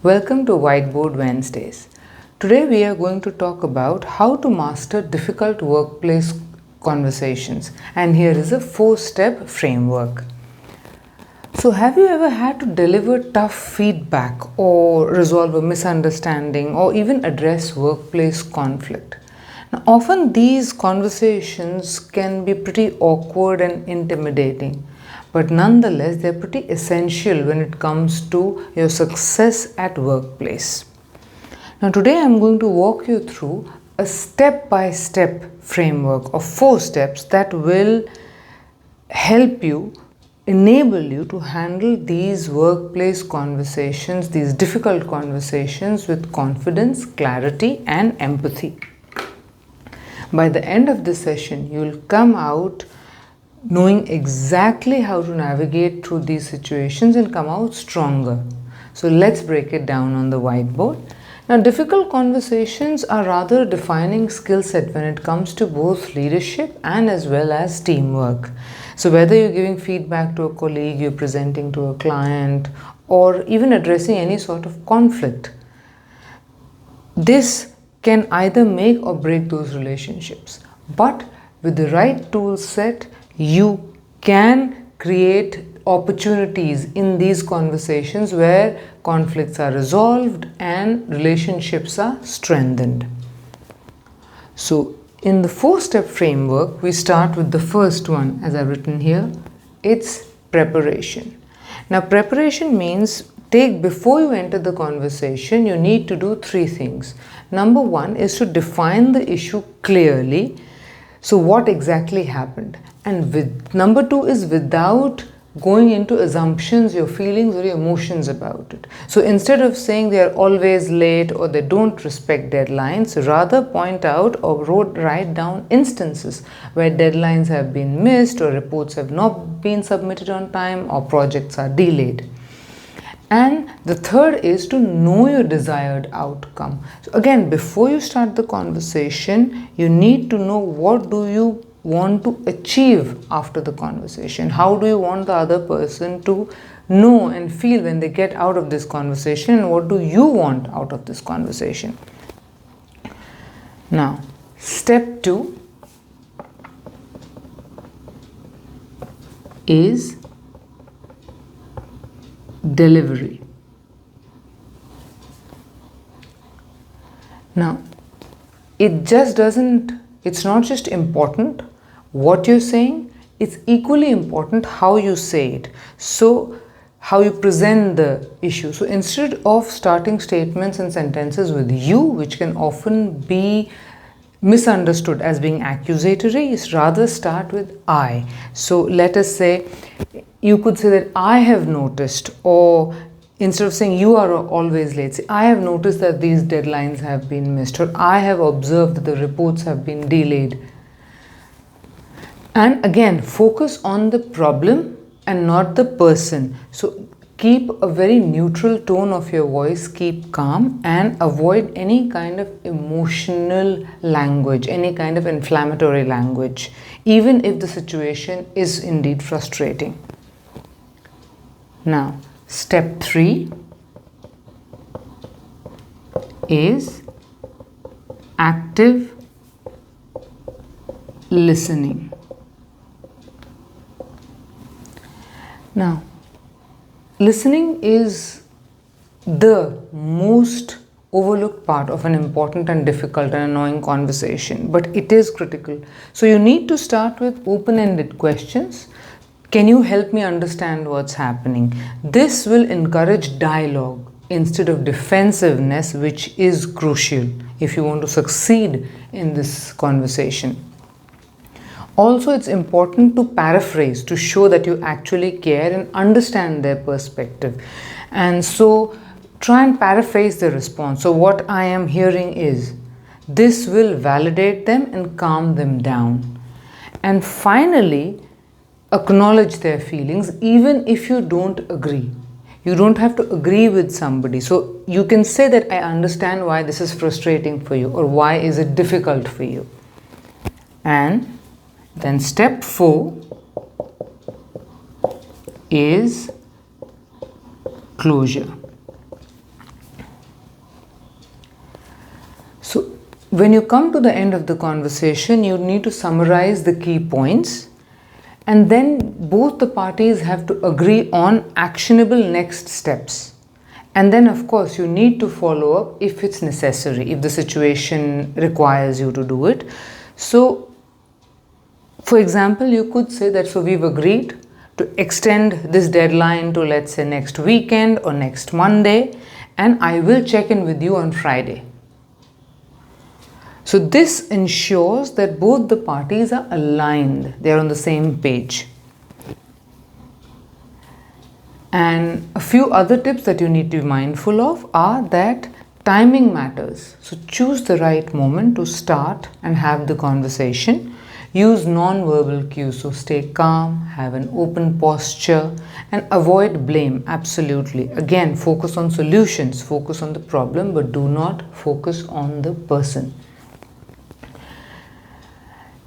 Welcome to Whiteboard Wednesdays. Today we are going to talk about how to master difficult workplace conversations, and here is a 4-step framework. So have you ever had to deliver tough feedback or resolve a misunderstanding or even address workplace conflict? Now, often these conversations can be pretty awkward and intimidating, but nonetheless they're pretty essential when it comes to your success at workplace. Now today I'm going to walk you through a step-by-step framework of 4 steps that will help you, enable you to handle these workplace conversations, these difficult conversations with confidence, clarity and empathy. By the end of this session, you'll come out knowing exactly how to navigate through these situations and come out stronger. So let's break it down on the whiteboard. Now, difficult conversations are rather a defining skill set when it comes to both leadership and as well as teamwork. So whether you're giving feedback to a colleague, you're presenting to a client, or even addressing any sort of conflict, this can either make or break those relationships. But with the right tool set, you can create opportunities in these conversations where conflicts are resolved and relationships are strengthened. So in the 4-step framework, we start with the first one, as I've written here. It's preparation. Now preparation means before you enter the conversation, you need to do 3 things. Number 1 is to define the issue clearly. So what exactly happened? And number 2 is without going into assumptions, your feelings or your emotions about it. So instead of saying they are always late or they don't respect deadlines, rather point out or write down instances where deadlines have been missed or reports have not been submitted on time or projects are delayed. And the third is to know your desired outcome. So again, before you start the conversation, you need to know what do you want to achieve after the conversation. How do you want the other person to know and feel when they get out of this conversation, and what do you want out of this conversation? Now, step 2 is delivery. Now, it's not just important what you're saying, it's equally important how you say it. So, how you present the issue. So, instead of starting statements and sentences with you, which can often be misunderstood as being accusatory, rather start with I. So, let us say, you could say that I have noticed, or instead of saying you are always late, say I have noticed that these deadlines have been missed, or I have observed that the reports have been delayed. And again, focus on the problem and not the person. So keep a very neutral tone of your voice, keep calm and avoid any kind of emotional language, any kind of inflammatory language, even if the situation is indeed frustrating. Now, step 3 is active listening. Now, listening is the most overlooked part of an important and difficult and annoying conversation, but it is critical. So you need to start with open-ended questions. Can you help me understand what's happening? This will encourage dialogue instead of defensiveness, which is crucial if you want to succeed in this conversation. Also, it's important to paraphrase to show that you actually care and understand their perspective. And so, try and paraphrase the response. So, what I am hearing is, this will validate them and calm them down. And finally, acknowledge their feelings even if you don't agree. You don't have to agree with somebody. So, you can say that I understand why this is frustrating for you, or why is it difficult for you. And then step 4 is closure. when you come to the end of the conversation, you need to summarize the key points, and then both the parties have to agree on actionable next steps. And then, of course, you need to follow up if it's necessary, if the situation requires you to do it. So, for example, you could say that, so we've agreed to extend this deadline to, let's say, next weekend or next Monday, and I will check in with you on Friday. So this ensures that both the parties are aligned, they are on the same page. And a few other tips that you need to be mindful of are that timing matters. So choose the right moment to start and have the conversation. Use non-verbal cues, so stay calm, have an open posture, and avoid blame, absolutely. Again, focus on solutions, focus on the problem, but do not focus on the person.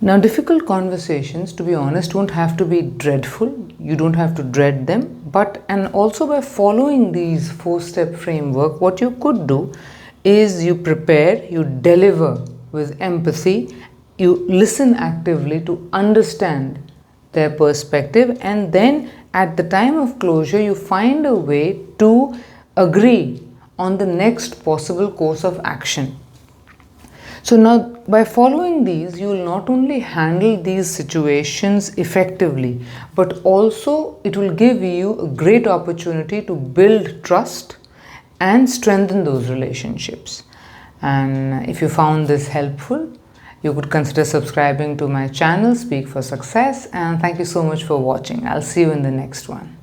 Now, difficult conversations, to be honest, don't have to be dreadful. You don't have to dread them. And also by following these 4-step framework, what you could do is you prepare, you deliver with empathy, you listen actively to understand their perspective, and then at the time of closure, you find a way to agree on the next possible course of action. So now, by following these, you will not only handle these situations effectively, but also it will give you a great opportunity to build trust and strengthen those relationships. And if you found this helpful, you could consider subscribing to my channel, Speak for Success. And thank you so much for watching. I'll see you in the next one.